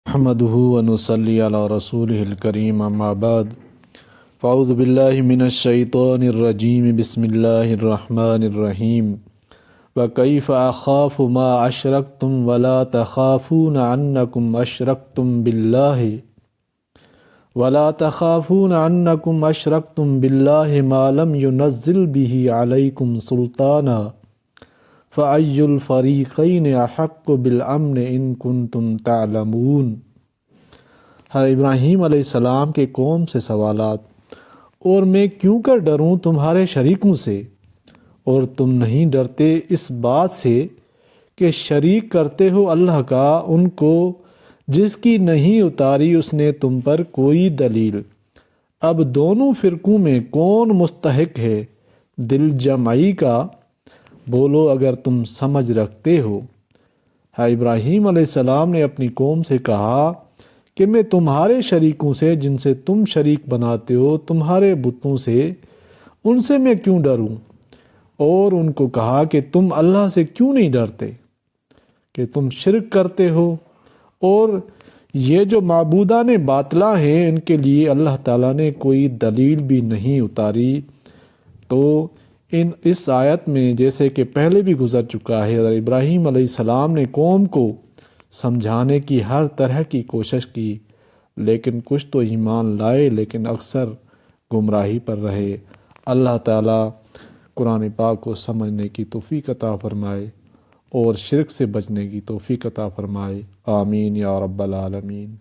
نحمده ونصلي على رسوله الكريم اما بعد فاعوذ بالله من الشيطان الرجيم بسم الله الرحمن الرحيم وكيف اخاف ما اشركتم ولا تخافون انكم اشركتم بالله ما لم ينزل به عليكم سلطانا فأي الفریقین احق بالامن ان کنتم تعلمون۔ حضرت ابراہیم علیہ السلام کے قوم سے سوالات۔ اور میں کیوں کر ڈروں تمہارے شریکوں سے، اور تم نہیں ڈرتے اس بات سے کہ شریک کرتے ہو اللہ کا ان کو جس کی نہیں اتاری اس نے تم پر کوئی دلیل۔ اب دونوں فرقوں میں کون مستحق ہے دل جمعی کا؟ بولو اگر تم سمجھ رکھتے ہو۔ ابراہیم علیہ السلام نے اپنی قوم سے کہا کہ میں تمہارے شریکوں سے جن سے تم شریک بناتے ہو، تمہارے بتوں سے، ان سے میں کیوں ڈروں؟ اور ان کو کہا کہ تم اللہ سے کیوں نہیں ڈرتے کہ تم شرک کرتے ہو، اور یہ جو معبودان باطلہ ہیں ان کے لیے اللہ تعالیٰ نے کوئی دلیل بھی نہیں اتاری۔ تو اس آیت میں جیسے کہ پہلے بھی گزر چکا ہے، حضرت ابراہیم علیہ السلام نے قوم کو سمجھانے کی ہر طرح کی کوشش کی، لیکن کچھ تو ایمان لائے لیکن اکثر گمراہی پر رہے۔ اللہ تعالیٰ قرآن پاک کو سمجھنے کی توفیق عطا فرمائے اور شرک سے بچنے کی توفیق عطا فرمائے، آمین یا رب العالمین۔